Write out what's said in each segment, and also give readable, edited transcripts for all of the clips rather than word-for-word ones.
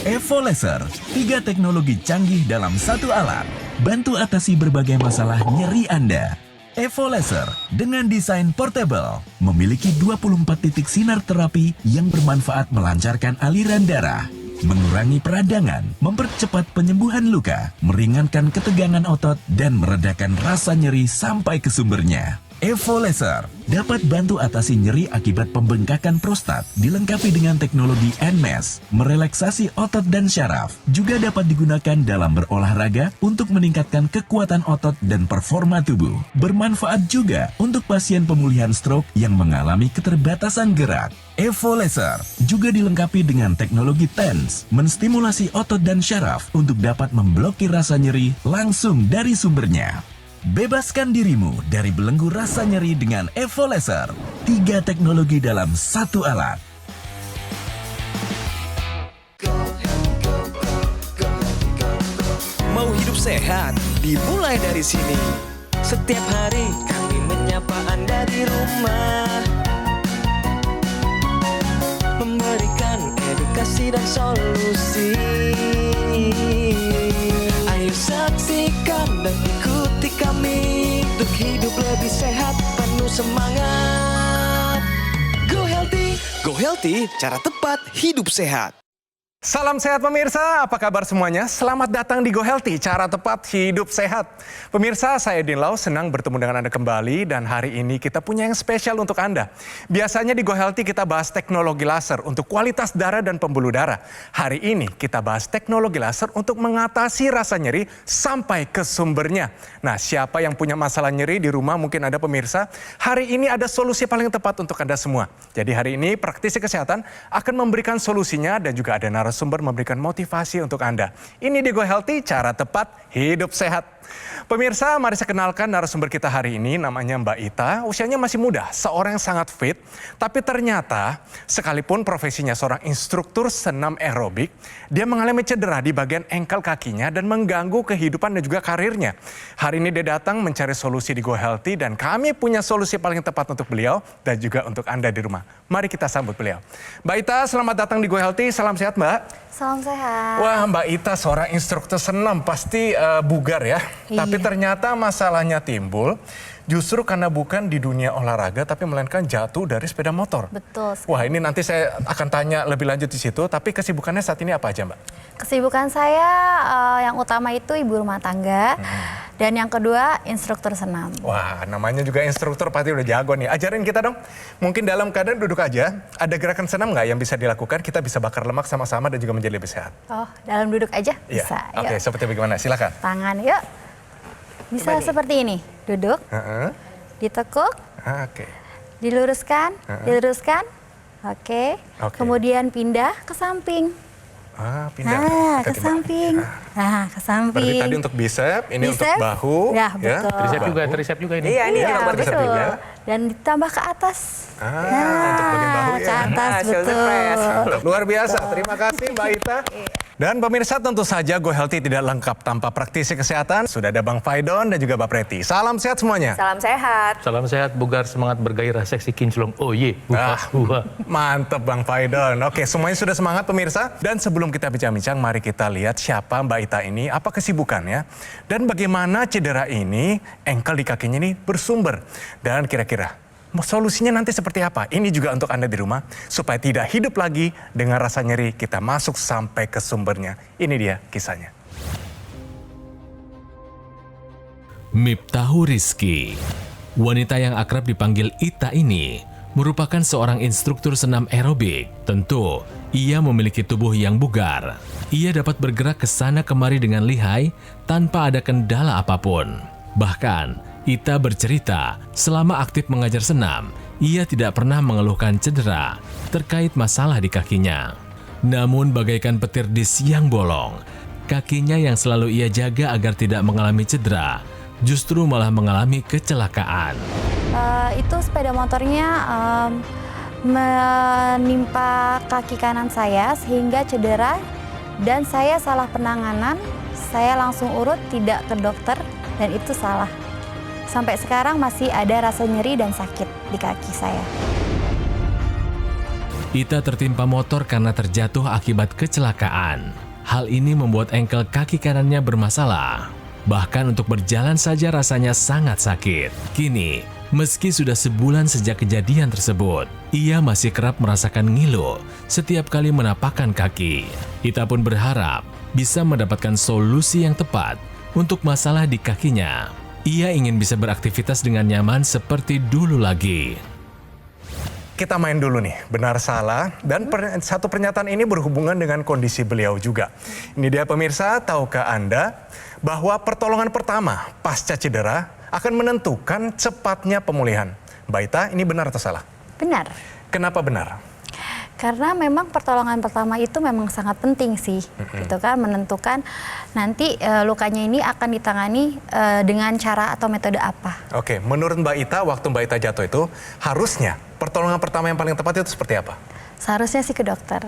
Evo Laser, 3 teknologi canggih dalam satu alat. Bantu atasi berbagai masalah nyeri Anda. Evo Laser dengan desain portable memiliki 24 titik sinar terapi yang bermanfaat melancarkan aliran darah, mengurangi peradangan, mempercepat penyembuhan luka, meringankan ketegangan otot, dan meredakan rasa nyeri sampai ke sumbernya. Evo Laser dapat bantu atasi nyeri akibat pembengkakan prostat, dilengkapi dengan teknologi NMES, merelaksasi otot dan syaraf. Juga dapat digunakan dalam berolahraga untuk meningkatkan kekuatan otot dan performa tubuh. Bermanfaat juga untuk pasien pemulihan stroke yang mengalami keterbatasan gerak. Evo Laser juga dilengkapi dengan teknologi TENS, menstimulasi otot dan syaraf untuk dapat memblokir rasa nyeri langsung dari sumbernya. Bebaskan dirimu dari belenggu rasa nyeri dengan Evo Laser. 3 teknologi dalam satu alat. Mau hidup sehat, dimulai dari sini. Setiap hari kami menyapa Anda di rumah, memberikan edukasi dan solusi. Ayo saksikan dan ikuti kami untuk hidup lebih sehat, penuh semangat. Go Healthy, cara tepat hidup sehat. Salam sehat pemirsa, apa kabar semuanya? Selamat datang di Go Healthy, cara tepat hidup sehat. Pemirsa, saya Din Lau, senang bertemu dengan Anda kembali dan hari ini kita punya yang spesial untuk Anda. Biasanya di Go Healthy kita bahas teknologi laser untuk kualitas darah dan pembuluh darah. Hari ini kita bahas teknologi laser untuk mengatasi rasa nyeri sampai ke sumbernya. Nah, siapa yang punya masalah nyeri di rumah mungkin ada pemirsa, hari ini ada solusi paling tepat untuk Anda semua. Jadi hari ini praktisi kesehatan akan memberikan solusinya dan juga ada narasumber memberikan motivasi untuk Anda. Ini di Go Healthy, cara tepat hidup sehat. Pemirsa, mari saya kenalkan narasumber kita hari ini, namanya Mbak Ita. Usianya masih muda, seorang yang sangat fit, tapi ternyata sekalipun profesinya seorang instruktur senam aerobik, dia mengalami cedera di bagian engkel kakinya dan mengganggu kehidupan dan juga karirnya. Hari ini dia datang mencari solusi di Go Healthy dan kami punya solusi paling tepat untuk beliau dan juga untuk Anda di rumah. Mari kita sambut beliau. Mbak Ita, selamat datang di Go Healthy. Salam sehat, Mbak. Salam sehat. Wah, Mbak Ita seorang instruktur senam, pasti bugar ya. Iya. Tapi ternyata masalahnya timbul justru karena bukan di dunia olahraga, tapi melainkan jatuh dari sepeda motor. Betul sekali. Wah, ini nanti saya akan tanya lebih lanjut di situ. Tapi kesibukannya saat ini apa aja, Mbak? Kesibukan saya yang utama itu ibu rumah tangga. Dan yang kedua instruktur senam. Wah, namanya juga instruktur pasti udah jago nih. Ajarin kita dong. Mungkin dalam keadaan duduk aja, ada gerakan senam nggak yang bisa dilakukan? Kita bisa bakar lemak sama-sama dan juga menjadi lebih sehat. Oh, dalam duduk aja Iya. bisa. Oke, seperti bagaimana? Silakan. Tangan yuk. Bisa seperti ini. Duduk, ditekuk, Oke. diluruskan, diluruskan. Oke. Kemudian pindah ke samping. Pindah. Nah, Kita ke timbang. samping. Nah, ke samping. Berarti tadi untuk bicep, ini untuk Bicep. bahu. Ya, betul. Tricep juga ini. Iya, ini Iya, gambar bicep betul. juga. Dan ditambah ke atas. Untuk bagian bahu ke ya. atas, betul. Luar biasa, terima kasih Mbak Ita. Dan pemirsa, tentu saja Go Healthy tidak lengkap tanpa praktisi kesehatan. Sudah ada Bang Faidon dan juga Mbak Preti. Salam sehat semuanya. Salam sehat. Salam sehat, bugar, semangat, bergairah, seksi, kinclong. Oh ye, Mantap Bang Faidon. Oke, semuanya sudah semangat pemirsa. Dan sebelum kita bincang-bincang, mari kita lihat siapa Mbak Ita ini, apa kesibukannya, dan bagaimana cedera ini, engkel di kakinya ini bersumber. Dan kira-kira solusinya nanti seperti apa? Ini juga untuk Anda di rumah, supaya tidak hidup lagi dengan rasa nyeri, kita masuk sampai ke sumbernya. Ini dia kisahnya. Miftahul Rizky, wanita yang akrab dipanggil Ita ini, merupakan seorang instruktur senam aerobik. Tentu, ia memiliki tubuh yang bugar. Ia dapat bergerak ke sana kemari dengan lihai tanpa ada kendala apapun. Bahkan, Ita bercerita, selama aktif mengajar senam, ia tidak pernah mengeluhkan cedera terkait masalah di kakinya. Namun bagaikan petir di siang bolong, kakinya yang selalu ia jaga agar tidak mengalami cedera, justru malah mengalami kecelakaan. Itu sepeda motornya menimpa kaki kanan saya sehingga cedera dan saya salah penanganan. Saya langsung urut tidak ke dokter dan itu salah. Sampai sekarang masih ada rasa nyeri dan sakit di kaki saya. Ita tertimpa motor karena terjatuh akibat kecelakaan. Hal ini membuat engkel kaki kanannya bermasalah. Bahkan untuk berjalan saja rasanya sangat sakit. Kini, meski sudah sebulan sejak kejadian tersebut, ia masih kerap merasakan ngilu setiap kali menapakkan kaki. Ita pun berharap bisa mendapatkan solusi yang tepat untuk masalah di kakinya. Ia ingin bisa beraktivitas dengan nyaman seperti dulu lagi. Kita main dulu nih, benar salah, dan satu pernyataan ini berhubungan dengan kondisi beliau juga. Ini dia pemirsa, tahukah Anda bahwa pertolongan pertama pasca cedera akan menentukan cepatnya pemulihan? Mbak Ita, ini benar atau salah? Benar. Kenapa benar? Karena memang pertolongan pertama itu memang sangat penting sih, gitu kan, menentukan nanti lukanya ini akan ditangani dengan cara atau metode apa. Oke, menurut Mbak Ita, waktu Mbak Ita jatuh itu, harusnya pertolongan pertama yang paling tepat itu seperti apa? Seharusnya sih ke dokter.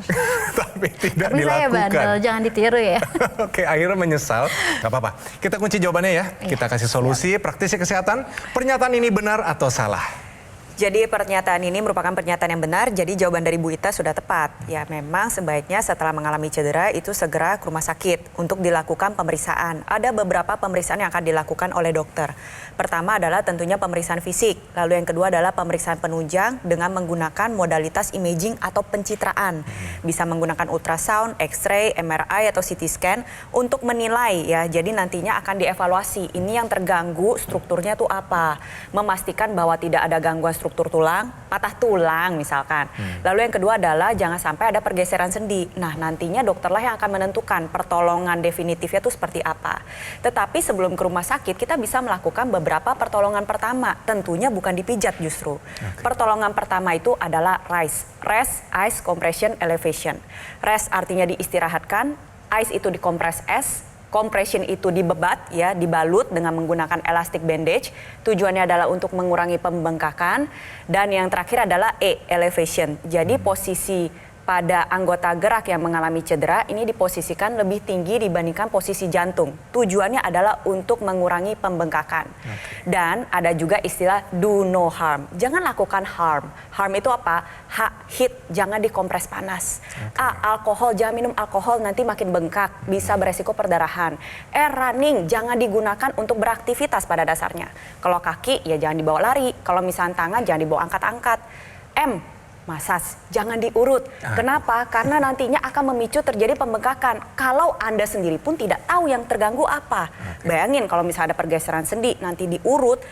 Tapi tidak Tapi saya dilakukan. bandel, jangan ditiru ya. Oke, akhirnya menyesal. Gak apa-apa. Kita kunci jawabannya ya. Kita kasih solusi, praktisi kesehatan. Pernyataan ini benar atau salah? Jadi pernyataan ini merupakan pernyataan yang benar, jadi jawaban dari Bu Ita sudah tepat. Ya memang sebaiknya setelah mengalami cedera itu segera ke rumah sakit untuk dilakukan pemeriksaan. Ada beberapa pemeriksaan yang akan dilakukan oleh dokter. Pertama adalah tentunya pemeriksaan fisik, lalu yang kedua adalah pemeriksaan penunjang dengan menggunakan modalitas imaging atau pencitraan. Bisa menggunakan ultrasound, X-ray, MRI atau CT scan untuk menilai ya. Jadi nantinya akan dievaluasi ini yang terganggu strukturnya tuh apa. Memastikan bahwa tidak ada gangguan struktur tulang, patah tulang misalkan. Lalu yang kedua adalah jangan sampai ada pergeseran sendi. Nah nantinya dokterlah yang akan menentukan pertolongan definitifnya itu seperti apa. Tetapi sebelum ke rumah sakit kita bisa melakukan beberapa pertolongan pertama. Tentunya bukan dipijat justru. Pertolongan pertama itu adalah RICE. Rest, Ice, Compression, Elevation. Rest artinya diistirahatkan, ice itu dikompres es, compression itu dibebat ya, dibalut dengan menggunakan elastic bandage. Tujuannya adalah untuk mengurangi pembengkakan, dan yang terakhir adalah elevation. Jadi posisi pada anggota gerak yang mengalami cedera ini diposisikan lebih tinggi dibandingkan posisi jantung. Tujuannya adalah untuk mengurangi pembengkakan. Dan ada juga istilah do no harm. Jangan lakukan harm. Harm itu apa? Heat, jangan dikompres panas. Alkohol, jangan minum alkohol, nanti makin bengkak, bisa beresiko perdarahan. Running, jangan digunakan untuk beraktivitas pada dasarnya. Kalau kaki, ya jangan dibawa lari. Kalau misalnya tangan, jangan dibawa angkat-angkat. Massage, jangan diurut. Kenapa? Karena nantinya akan memicu terjadi pembengkakan. Kalau Anda sendiri pun tidak tahu yang terganggu apa. Bayangin kalau misalnya ada pergeseran sendi, nanti diurut,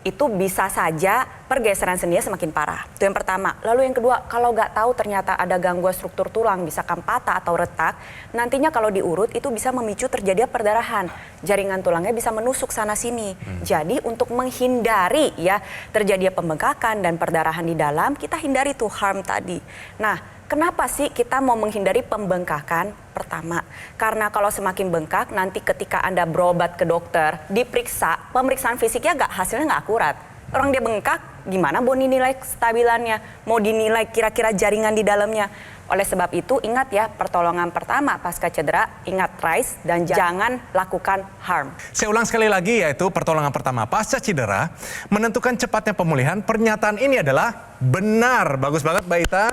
itu bisa saja pergeseran sendinya semakin parah. Itu yang pertama. Lalu yang kedua, kalau nggak tahu ternyata ada gangguan struktur tulang, misalkan patah atau retak, nantinya kalau diurut itu bisa memicu terjadi perdarahan. Jaringan tulangnya bisa menusuk sana-sini. Jadi untuk menghindari ya terjadi pembengkakan dan perdarahan di dalam, kita hindari tuh harm tadi. Nah, kenapa sih kita mau menghindari pembengkakan? Pertama, karena kalau semakin bengkak, nanti ketika Anda berobat ke dokter, diperiksa, pemeriksaan fisiknya hasilnya nggak akurat. Orang dia bengkak, gimana mau dinilai kestabilannya? Mau dinilai kira-kira jaringan di dalamnya? Oleh sebab itu, ingat ya, pertolongan pertama pasca cedera, ingat RICE dan jangan lakukan harm. Saya ulang sekali lagi, yaitu pertolongan pertama pasca cedera menentukan cepatnya pemulihan. Pernyataan ini adalah benar. Bagus banget Mbak Ita.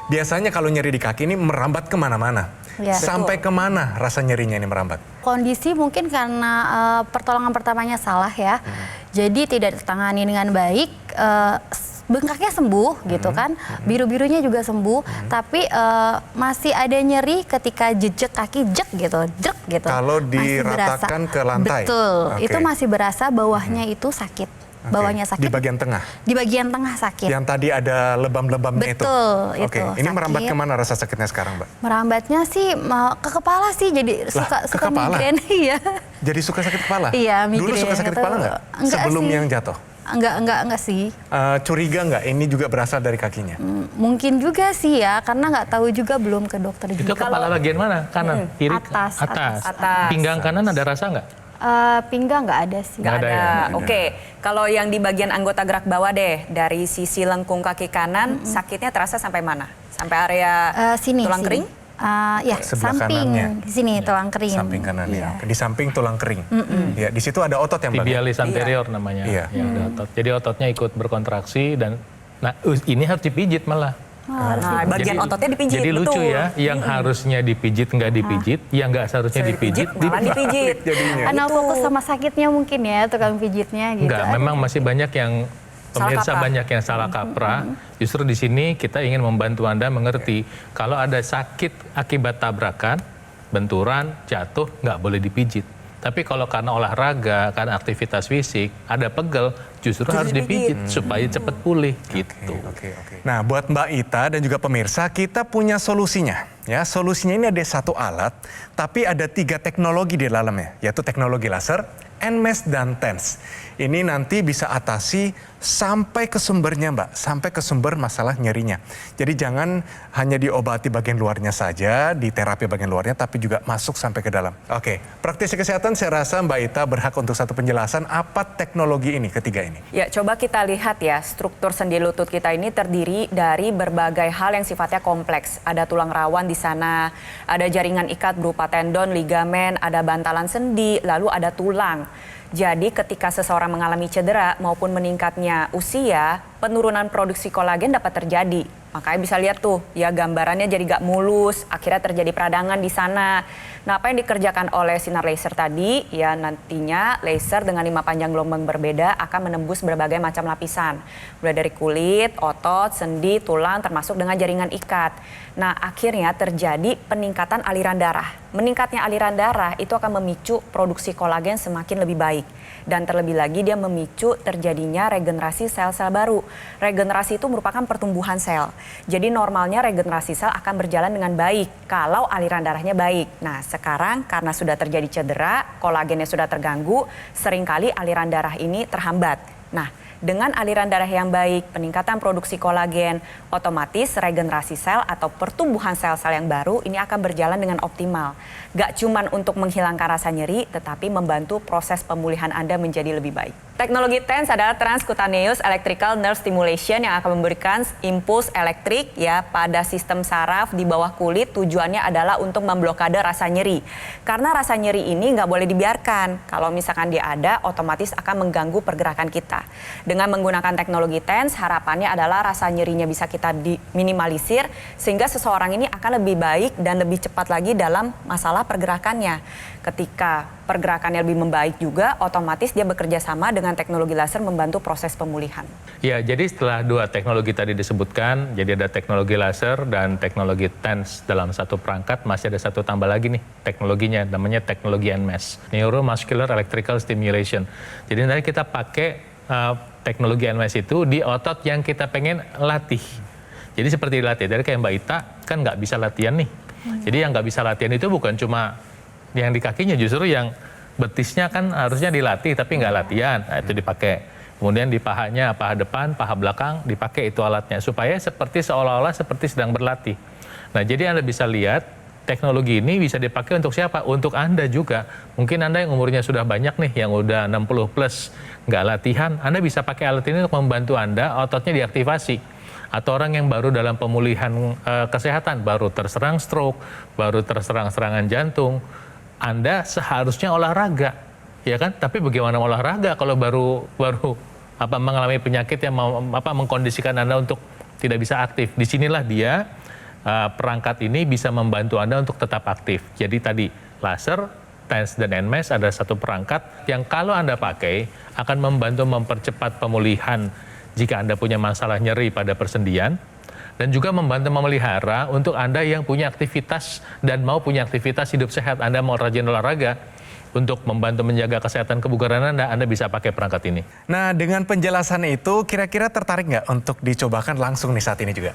Biasanya kalau nyeri di kaki ini merambat kemana-mana. Ya. Sampai kemana rasa nyerinya ini merambat? Kondisi mungkin karena pertolongan pertamanya salah ya. Jadi tidak ditangani dengan baik, bengkaknya sembuh gitu kan. Biru-birunya juga sembuh, tapi masih ada nyeri ketika jejak kaki jek gitu. Kalau Masih diratakan berasa. ke lantai. Betul, Oke. itu masih berasa bawahnya itu sakit. Bawahnya sakit. Di bagian tengah? Di bagian tengah sakit. Yang tadi ada lebam-lebamnya itu? Betul, Oke, itu ini merambat sakit. kemana rasa sakitnya sekarang Mbak? Merambatnya sih ke kepala sih, jadi ke suka kepala? migrain. Iya. Jadi suka sakit kepala? Iya, Dulu migrain suka sakit gitu. kepala nggak? Enggak Sebelum sih. yang jatuh? Enggak sih. Curiga nggak ini juga berasal dari kakinya? Mungkin juga sih ya, karena nggak tahu juga, belum ke dokter Itu juga. kepala bagian mana? Kanan, kiri, Atas. Pinggang kanan ada rasa nggak? Pinggang nggak ada sih. Nggak ada ya? Oke, kalau yang di bagian anggota gerak bawah deh, dari sisi lengkung kaki kanan, sakitnya terasa sampai mana? Sampai area Sini. tulang sini. kering? Ya, Sebelah samping. kanannya. Di sini tulang kering. Samping kanan Iya. ya. Di samping tulang kering. Ya, di situ ada otot yang Tibialis anterior namanya. Iya. Ya, ada otot. Jadi ototnya ikut berkontraksi dan ini harus dipijit malah. Nah, bagian ototnya dipijit. Jadi lucu betul. ya, yang harusnya dipijit nggak dipijit, yang nggak seharusnya dipijit, malah dipijit. Jadinya. Karena fokus sama sakitnya mungkin ya tukang pijitnya gitu. Enggak, memang masih banyak yang pemirsa kaprah. banyak yang salah kaprah. Justru di sini kita ingin membantu Anda mengerti kalau ada sakit akibat tabrakan, benturan, jatuh, nggak boleh dipijit. Tapi kalau karena olahraga, karena aktivitas fisik, ada pegel, justru harus dipijit supaya cepat pulih gitu. Oke. Nah, buat Mbak Ita dan juga pemirsa, kita punya solusinya. Ya, solusinya ini ada satu alat, tapi ada 3 teknologi di dalamnya, yaitu teknologi laser, NMES, dan TENS. Ini nanti bisa atasi sampai ke sumbernya, Mbak, sampai ke sumber masalah nyerinya. Jadi jangan hanya diobati bagian luarnya saja, di terapi bagian luarnya, tapi juga masuk sampai ke dalam. Oke, praktisi kesehatan saya rasa Mbak Ita berhak untuk satu penjelasan apa teknologi ini, ketiga ini. Ya, coba kita lihat ya, struktur sendi lutut kita ini terdiri dari berbagai hal yang sifatnya kompleks. Ada tulang rawan di sana, ada jaringan ikat berupa tendon, ligamen, ada bantalan sendi, lalu ada tulang. Jadi ketika seseorang mengalami cedera maupun meningkatnya usia, penurunan produksi kolagen dapat terjadi. Makanya bisa lihat tuh, ya gambarannya jadi gak mulus, akhirnya terjadi peradangan di sana. Nah, apa yang dikerjakan oleh sinar laser tadi, ya nantinya laser dengan 5 panjang gelombang berbeda akan menembus berbagai macam lapisan. Mulai dari kulit, otot, sendi, tulang, termasuk dengan jaringan ikat. Nah, akhirnya terjadi peningkatan aliran darah. Meningkatnya aliran darah itu akan memicu produksi kolagen semakin lebih baik. Dan terlebih lagi dia memicu terjadinya regenerasi sel-sel baru. Regenerasi itu merupakan pertumbuhan sel. Jadi normalnya regenerasi sel akan berjalan dengan baik kalau aliran darahnya baik. Nah, sekarang karena sudah terjadi cedera, kolagennya sudah terganggu, seringkali aliran darah ini terhambat. Nah, dengan aliran darah yang baik, peningkatan produksi kolagen, otomatis regenerasi sel atau pertumbuhan sel-sel yang baru ini akan berjalan dengan optimal. Gak cuman untuk menghilangkan rasa nyeri, tetapi membantu proses pemulihan Anda menjadi lebih baik. Teknologi TENS adalah Transcutaneous Electrical Nerve Stimulation yang akan memberikan impuls elektrik ya pada sistem saraf di bawah kulit. Tujuannya adalah untuk memblokade rasa nyeri. Karena rasa nyeri ini nggak boleh dibiarkan. Kalau misalkan dia ada, otomatis akan mengganggu pergerakan kita. Dengan menggunakan teknologi TENS, harapannya adalah rasa nyerinya bisa kita minimalisir sehingga seseorang ini akan lebih baik dan lebih cepat lagi dalam masalah pergerakannya. Ketika pergerakannya lebih membaik juga, otomatis dia bekerja sama dengan teknologi laser membantu proses pemulihan. Ya, jadi setelah 2 teknologi tadi disebutkan, jadi ada teknologi laser dan teknologi TENS dalam satu perangkat, masih ada satu tambah lagi nih teknologinya, namanya teknologi NMES, Neuromuscular Electrical Stimulation. Jadi nanti kita pakai teknologi NMES itu di otot yang kita pengen latih. Jadi seperti dilatih, dari kayak Mbak Ita kan nggak bisa latihan nih. Jadi yang nggak bisa latihan itu bukan cuma yang di kakinya, justru yang betisnya kan harusnya dilatih tapi nggak latihan. Nah, itu dipakai. Kemudian di pahanya, paha depan, paha belakang dipakai itu alatnya supaya seperti seolah-olah seperti sedang berlatih. Nah, jadi Anda bisa lihat teknologi ini bisa dipakai untuk siapa? Untuk Anda juga. Mungkin Anda yang umurnya sudah banyak nih, yang udah 60 plus, nggak latihan, Anda bisa pakai alat ini untuk membantu Anda ototnya diaktifasi. Atau orang yang baru dalam pemulihan kesehatan, baru terserang stroke, baru terserang serangan jantung, Anda seharusnya olahraga, ya kan? Tapi bagaimana olahraga kalau baru mengalami penyakit yang mengkondisikan Anda untuk tidak bisa aktif? Disinilah dia perangkat ini bisa membantu Anda untuk tetap aktif. Jadi tadi laser, TENS dan NMES ada satu perangkat yang kalau Anda pakai akan membantu mempercepat pemulihan jika Anda punya masalah nyeri pada persendian, dan juga membantu memelihara untuk Anda yang punya aktivitas dan mau punya aktivitas hidup sehat. Anda mau rajin olahraga, untuk membantu menjaga kesehatan kebugaran Anda bisa pakai perangkat ini. Nah, dengan penjelasan itu, kira-kira tertarik nggak untuk dicobakan langsung nih saat ini juga?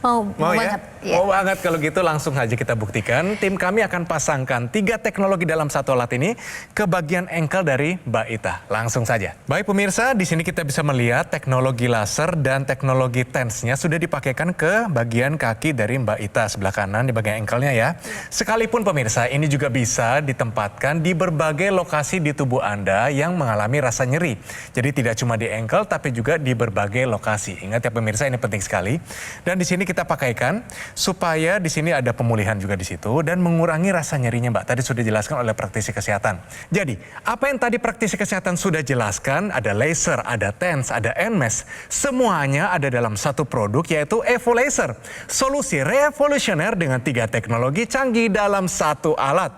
Mau ya? banget. Ya. Mau banget. Kalau gitu langsung aja kita buktikan. Tim kami akan pasangkan 3 teknologi dalam satu alat ini ke bagian engkel dari Mbak Ita. Langsung saja. Baik pemirsa, di sini kita bisa melihat teknologi laser dan teknologi TENS-nya sudah dipakaikan ke bagian kaki dari Mbak Ita sebelah kanan di bagian engkelnya ya. Sekalipun pemirsa, ini juga bisa ditempatkan di berbagai lokasi di tubuh Anda yang mengalami rasa nyeri. Jadi tidak cuma di engkel tapi juga di berbagai lokasi. Ingat ya pemirsa, ini penting sekali. Dan di sini kita pakaikan supaya di sini ada pemulihan juga di situ dan mengurangi rasa nyerinya, Mbak. Tadi sudah dijelaskan oleh praktisi kesehatan. Jadi, apa yang tadi praktisi kesehatan sudah jelaskan, ada laser, ada TENS, ada NMES, semuanya ada dalam satu produk yaitu Evo Laser. Solusi revolusioner dengan 3 teknologi canggih dalam satu alat.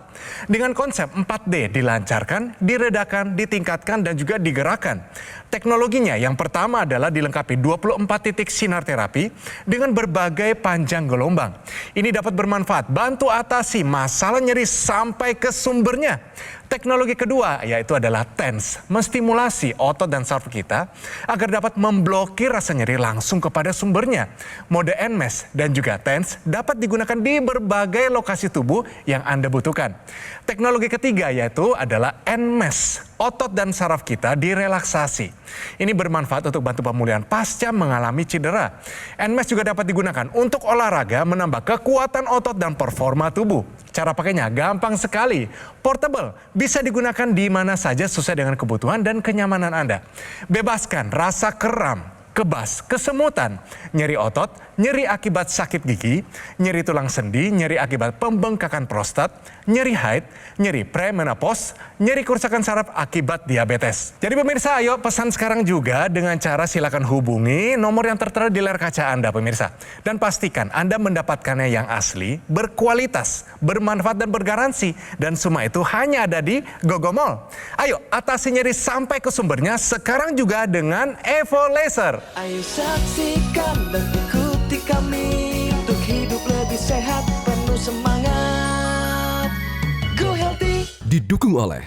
Dengan konsep 4D dilancarkan, diredakan, ditingkatkan, dan juga digerakkan. Teknologinya yang pertama adalah dilengkapi 24 titik sinar terapi dengan berbagai panjang gelombang. Ini dapat bermanfaat bantu atasi masalah nyeri sampai ke sumbernya. Teknologi kedua yaitu adalah TENS, menstimulasi otot dan saraf kita agar dapat memblokir rasa nyeri langsung kepada sumbernya. Mode NMES dan juga TENS dapat digunakan di berbagai lokasi tubuh yang Anda butuhkan. Teknologi ketiga yaitu adalah NMES, otot dan saraf kita direlaksasi. Ini bermanfaat untuk bantu pemulihan pasca mengalami cedera. NMES juga dapat digunakan untuk olahraga menambah kekuatan otot dan performa tubuh. Cara pakainya gampang sekali, portable, bisa digunakan di mana saja sesuai dengan kebutuhan dan kenyamanan Anda. Bebaskan rasa kram, kebas, kesemutan, nyeri otot, nyeri akibat sakit gigi, nyeri tulang sendi, nyeri akibat pembengkakan prostat, nyeri haid, nyeri premenopause, nyeri kerusakan saraf akibat diabetes. Jadi pemirsa, ayo pesan sekarang juga dengan cara silakan hubungi nomor yang tertera di layar kaca Anda pemirsa. Dan pastikan Anda mendapatkannya yang asli, berkualitas, bermanfaat dan bergaransi. Dan semua itu hanya ada di Gogo Mall. Ayo atasi nyeri sampai ke sumbernya sekarang juga dengan Evo Laser. Ayo saksikan dan ikuti kami untuk hidup lebih sehat, penuh semangat. Go Healthy. Didukung oleh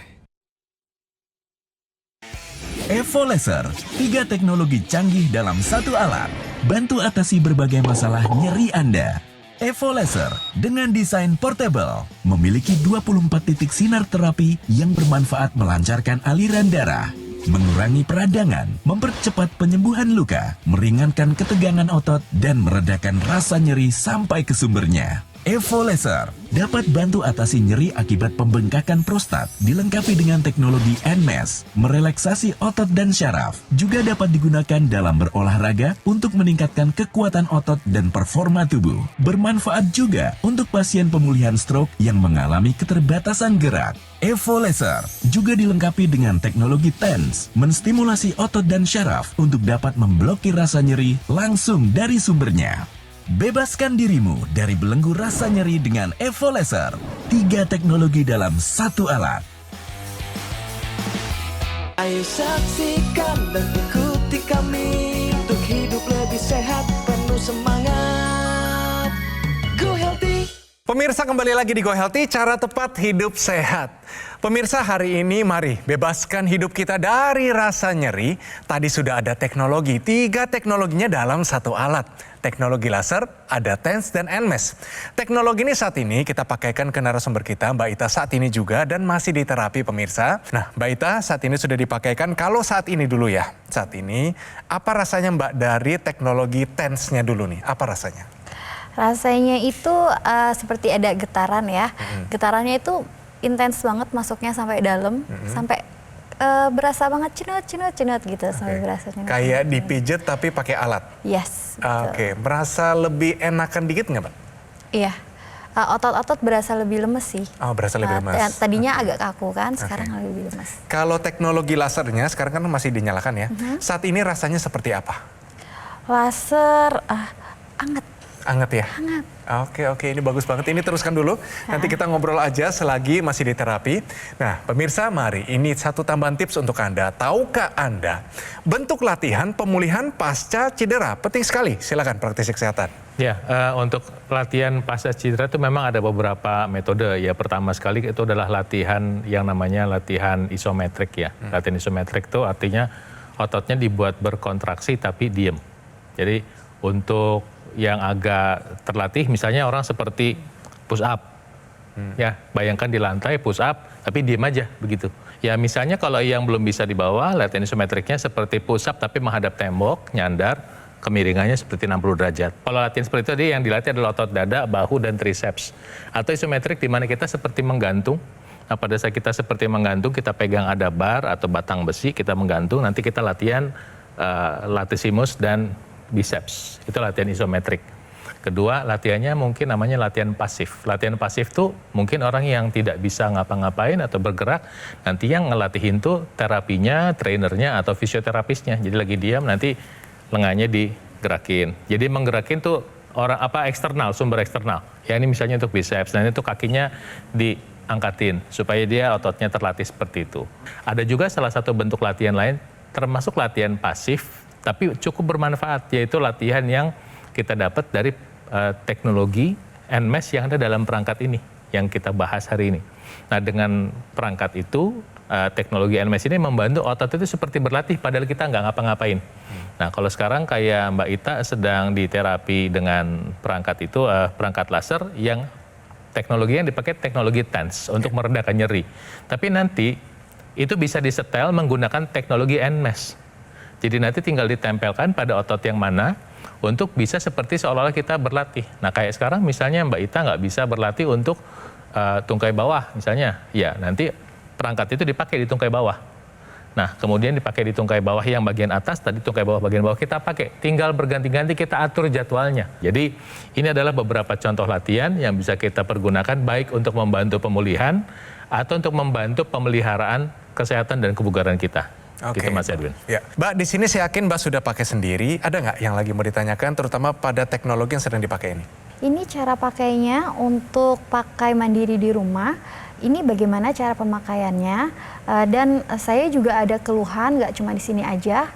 Evo Laser, 3 teknologi canggih dalam satu alat. Bantu atasi berbagai masalah nyeri Anda. Evo Laser dengan desain portable memiliki 24 titik sinar terapi yang bermanfaat melancarkan aliran darah, mengurangi peradangan, mempercepat penyembuhan luka, meringankan ketegangan otot, dan meredakan rasa nyeri sampai ke sumbernya. Evo Laser dapat bantu atasi nyeri akibat pembengkakan prostat, dilengkapi dengan teknologi NMES, merelaksasi otot dan syaraf. Juga dapat digunakan dalam berolahraga untuk meningkatkan kekuatan otot dan performa tubuh. Bermanfaat juga untuk pasien pemulihan stroke yang mengalami keterbatasan gerak. Evo Laser juga dilengkapi dengan teknologi TENS, menstimulasi otot dan syaraf untuk dapat memblokir rasa nyeri langsung dari sumbernya. Bebaskan dirimu dari belenggu rasa nyeri dengan Evo Laser. 3 teknologi dalam satu alat. Ayo saksikan dan ikuti kami untuk hidup lebih sehat, penuh semangat. Go Healthy. Pemirsa, kembali lagi di Go Healthy, cara tepat hidup sehat. Pemirsa, hari ini mari bebaskan hidup kita dari rasa nyeri. Tadi sudah ada teknologi, 3 teknologinya dalam satu alat. Teknologi laser, ada TENS dan NMES. Teknologi ini saat ini kita pakaikan ke narasumber kita, Mbak Ita, saat ini juga dan masih di terapi pemirsa. Nah, Mbak Ita saat ini sudah dipakaikan, kalau saat ini dulu ya, saat ini apa rasanya Mbak dari teknologi TENS-nya dulu nih, apa rasanya? Rasanya itu seperti ada getaran ya. Getarannya itu intens banget masuknya sampai dalam, sampai berasa banget cenut gitu, sampai berasa cenut. Kayak dipijet tapi pakai alat? Yes. Oke, merasa lebih enakan dikit nggak, Mbak? Iya. Otot-otot berasa lebih lemes sih. Oh, berasa lebih lemes. Tadinya agak kaku kan, sekarang lebih lemes. Kalau teknologi lasernya sekarang kan masih dinyalakan ya. Saat ini rasanya seperti apa? Laser anget. Anget ya? Hangat. Oke, ini bagus banget. Ini teruskan dulu. Nanti kita ngobrol aja selagi masih di terapi. Nah, pemirsa, mari ini satu tambahan tips untuk Anda. Tahukah Anda bentuk latihan pemulihan pasca cedera? Penting sekali. Silakan praktisi kesehatan. Ya, untuk latihan pasca cedera itu memang ada beberapa metode. Ya, pertama sekali itu adalah latihan yang namanya latihan isometrik ya. Latihan isometrik itu artinya ototnya dibuat berkontraksi tapi diem. Jadi untuk yang agak terlatih, misalnya orang seperti push up, ya bayangkan di lantai push up, tapi diem aja begitu. Ya misalnya kalau yang belum bisa di bawah, latihan isometriknya seperti push up tapi menghadap tembok, nyandar, kemiringannya seperti 60 derajat. Kalau latihan seperti itu yang dilatih adalah otot dada, bahu dan triceps. Atau isometrik di mana kita seperti menggantung. Nah pada saat kita seperti menggantung, kita pegang ada bar atau batang besi, kita menggantung, nanti kita latihan latissimus dan biceps, itu latihan isometrik. Kedua, latihannya mungkin namanya latihan pasif. Latihan pasif tuh mungkin orang yang tidak bisa ngapa-ngapain atau bergerak, nanti yang ngelatihin tuh terapinya, trainernya atau fisioterapisnya. Jadi lagi diam nanti lengannya digerakin. Jadi menggerakin tuh orang eksternal, sumber eksternal. Ya ini misalnya untuk biceps, nah itu kakinya diangkatin supaya dia ototnya terlatih seperti itu. Ada juga salah satu bentuk latihan lain termasuk latihan pasif tapi cukup bermanfaat, yaitu latihan yang kita dapat dari teknologi NMES yang ada dalam perangkat ini yang kita bahas hari ini. Nah dengan perangkat itu, teknologi NMES ini membantu otot itu seperti berlatih padahal kita nggak ngapa-ngapain. Nah kalau sekarang kayak Mbak Ita sedang diterapi dengan perangkat itu, perangkat laser yang teknologi yang dipakai teknologi TENS untuk meredakan nyeri. Tapi nanti itu bisa disetel menggunakan teknologi NMES. Jadi nanti tinggal ditempelkan pada otot yang mana untuk bisa seperti seolah-olah kita berlatih. Nah kayak sekarang misalnya Mbak Ita nggak bisa berlatih untuk tungkai bawah misalnya. Ya nanti perangkat itu dipakai di tungkai bawah. Nah kemudian dipakai di tungkai bawah yang bagian atas, tadi tungkai bawah bagian bawah kita pakai. Tinggal berganti-ganti kita atur jadwalnya. Jadi ini adalah beberapa contoh latihan yang bisa kita pergunakan baik untuk membantu pemulihan atau untuk membantu pemeliharaan kesehatan dan kebugaran kita. Gitu Mas Edwin. Ya. Mbak, di sini saya yakin Mbak sudah pakai sendiri. Ada nggak yang lagi mau ditanyakan, terutama pada teknologi yang sedang dipakai ini? Ini cara pakainya untuk pakai mandiri di rumah. Ini bagaimana cara pemakaiannya. Dan saya juga ada keluhan, nggak cuma di sini aja.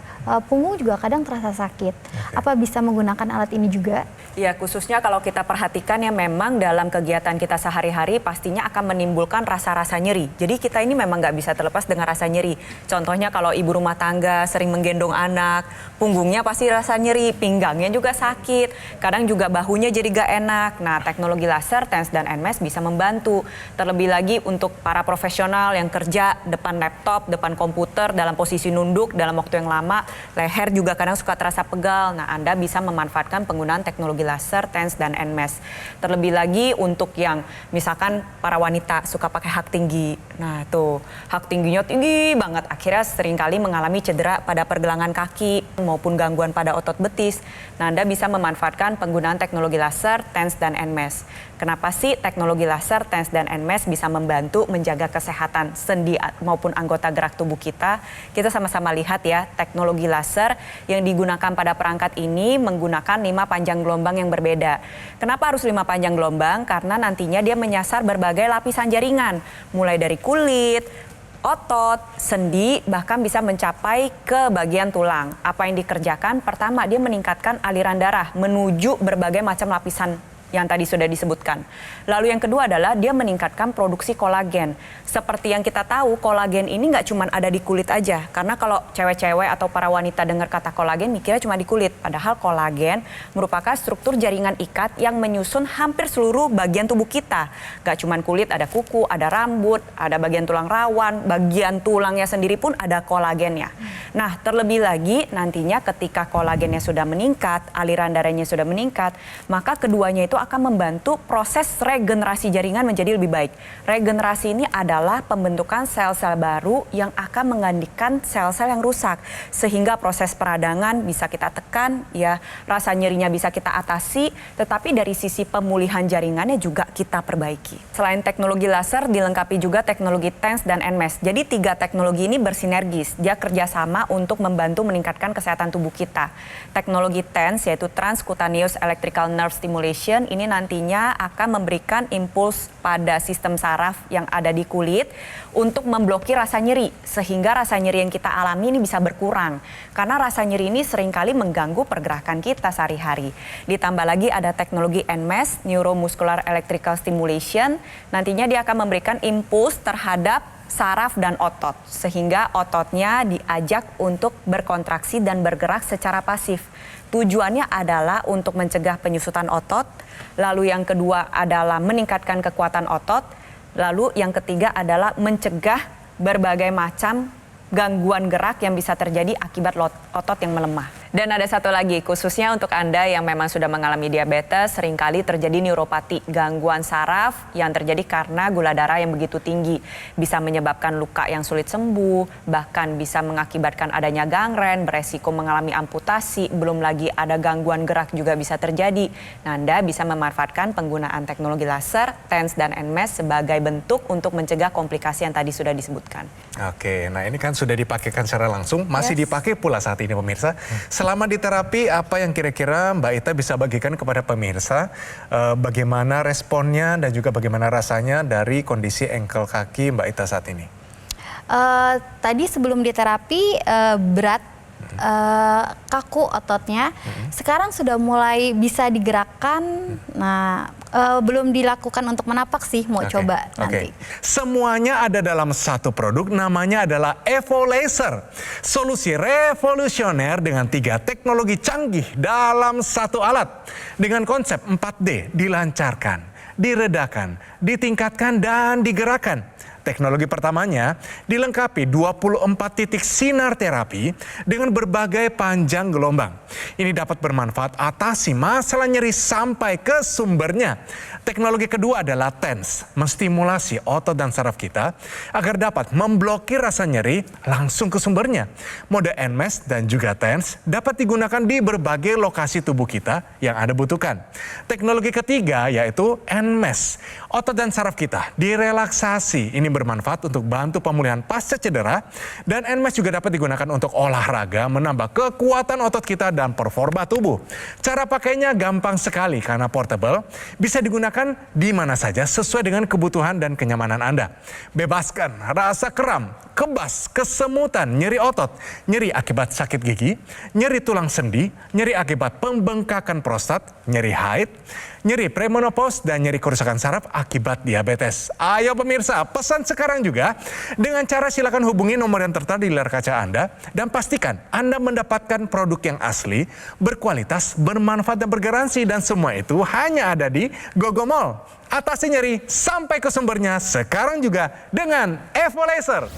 Punggung juga kadang terasa sakit. Apa bisa menggunakan alat ini juga? Ya, khususnya kalau kita perhatikan ya memang dalam kegiatan kita sehari-hari pastinya akan menimbulkan rasa-rasa nyeri. Jadi kita ini memang nggak bisa terlepas dengan rasa nyeri. Contohnya kalau ibu rumah tangga sering menggendong anak, punggungnya pasti rasa nyeri, pinggangnya juga sakit, kadang juga bahunya jadi nggak enak. Nah, teknologi laser, TENS, dan NMES bisa membantu. Terlebih lagi untuk para profesional yang kerja depan laptop, depan komputer, dalam posisi nunduk, dalam waktu yang lama, leher juga kadang suka terasa pegal. Nah, Anda bisa memanfaatkan penggunaan teknologi laser, TENS, dan NMES. Terlebih lagi untuk yang misalkan para wanita suka pakai hak tinggi. Nah, tuh hak tingginya tinggi banget. Akhirnya seringkali mengalami cedera pada pergelangan kaki maupun gangguan pada otot betis. Nah, Anda bisa memanfaatkan penggunaan teknologi laser, TENS, dan NMES. Kenapa sih teknologi laser, TENS, dan NMES bisa membantu menjaga kesehatan sendi maupun anggota gerak tubuh kita? Kita sama-sama lihat ya, teknologi laser yang digunakan pada perangkat ini menggunakan 5 panjang gelombang yang berbeda. Kenapa harus 5 panjang gelombang? Karena nantinya dia menyasar berbagai lapisan jaringan, mulai dari kulit, otot, sendi, bahkan bisa mencapai ke bagian tulang. Apa yang dikerjakan? Pertama, dia meningkatkan aliran darah menuju berbagai macam lapisan yang tadi sudah disebutkan. Lalu yang kedua adalah dia meningkatkan produksi kolagen. Seperti yang kita tahu, kolagen ini nggak cuma ada di kulit aja. Karena kalau cewek-cewek atau para wanita dengar kata kolagen, mikirnya cuma di kulit. Padahal kolagen merupakan struktur jaringan ikat yang menyusun hampir seluruh bagian tubuh kita. Nggak cuma kulit, ada kuku, ada rambut, ada bagian tulang rawan, bagian tulangnya sendiri pun ada kolagennya. Nah, terlebih lagi nantinya ketika kolagennya sudah meningkat, aliran darahnya sudah meningkat, maka keduanya itu akan membantu proses regenerasi jaringan menjadi lebih baik. Regenerasi ini adalah pembentukan sel-sel baru yang akan menggantikan sel-sel yang rusak. Sehingga proses peradangan bisa kita tekan, ya, rasa nyerinya bisa kita atasi, tetapi dari sisi pemulihan jaringannya juga kita perbaiki. Selain teknologi laser, dilengkapi juga teknologi TENS dan NMES. Jadi 3 teknologi ini bersinergis. Dia kerjasama untuk membantu meningkatkan kesehatan tubuh kita. Teknologi TENS yaitu Transcutaneous Electrical Nerve Stimulation, ini nantinya akan memberikan impuls pada sistem saraf yang ada di kulit untuk memblokir rasa nyeri, sehingga rasa nyeri yang kita alami ini bisa berkurang. Karena rasa nyeri ini seringkali mengganggu pergerakan kita sehari-hari. Ditambah lagi ada teknologi NMES, Neuromuscular Electrical Stimulation, nantinya dia akan memberikan impuls terhadap saraf dan otot, sehingga ototnya diajak untuk berkontraksi dan bergerak secara pasif. Tujuannya adalah untuk mencegah penyusutan otot, lalu yang kedua adalah meningkatkan kekuatan otot, lalu yang ketiga adalah mencegah berbagai macam gangguan gerak yang bisa terjadi akibat otot yang melemah. Dan ada satu lagi, khususnya untuk Anda yang memang sudah mengalami diabetes, seringkali terjadi neuropati, gangguan saraf yang terjadi karena gula darah yang begitu tinggi. Bisa menyebabkan luka yang sulit sembuh, bahkan bisa mengakibatkan adanya gangren, beresiko mengalami amputasi, belum lagi ada gangguan gerak juga bisa terjadi. Nah, Anda bisa memanfaatkan penggunaan teknologi laser, TENS, dan NMES sebagai bentuk untuk mencegah komplikasi yang tadi sudah disebutkan. Oke, nah ini kan sudah dipakaikan secara langsung, masih dipakai pula saat ini pemirsa. Selama di terapi, apa yang kira-kira Mbak Ita bisa bagikan kepada pemirsa? Bagaimana responnya dan juga bagaimana rasanya dari kondisi engkel kaki Mbak Ita saat ini? Tadi sebelum diterapi berat, kaku ototnya. Sekarang sudah mulai bisa digerakkan. Nah, belum dilakukan untuk menapak sih, mau coba nanti. Semuanya ada dalam satu produk, namanya adalah Evo Laser. Solusi revolusioner dengan 3 teknologi canggih dalam satu alat. Dengan konsep 4D, dilancarkan, diredakan, ditingkatkan, dan digerakkan. Teknologi pertamanya dilengkapi 24 titik sinar terapi dengan berbagai panjang gelombang. Ini dapat bermanfaat atasi masalah nyeri sampai ke sumbernya. Teknologi kedua adalah TENS, menstimulasi otot dan saraf kita agar dapat memblokir rasa nyeri langsung ke sumbernya. Mode NMES dan juga TENS dapat digunakan di berbagai lokasi tubuh kita yang Anda butuhkan. Teknologi ketiga yaitu NMES, otot dan saraf kita direlaksasi. Ini bermanfaat untuk bantu pemulihan pasca cedera, dan NMES juga dapat digunakan untuk olahraga, menambah kekuatan otot kita dan performa tubuh. Cara pakainya gampang sekali karena portable, bisa digunakan di mana saja sesuai dengan kebutuhan dan kenyamanan Anda. Bebaskan rasa kram, kebas, kesemutan, nyeri otot, nyeri akibat sakit gigi, nyeri tulang sendi, nyeri akibat pembengkakan prostat, nyeri haid, nyeri premenopause, dan nyeri kerusakan saraf akibat diabetes. Ayo pemirsa, pesan sekarang juga dengan cara silakan hubungi nomor yang tertera di layar kaca Anda dan pastikan Anda mendapatkan produk yang asli, berkualitas, bermanfaat, dan bergaransi, dan semua itu hanya ada di GoGo Mall. Atasi nyeri sampai ke sumbernya sekarang juga dengan Evo Laser.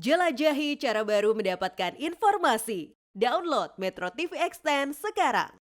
Jelajahi cara baru mendapatkan informasi. Download Metro TV Extend sekarang.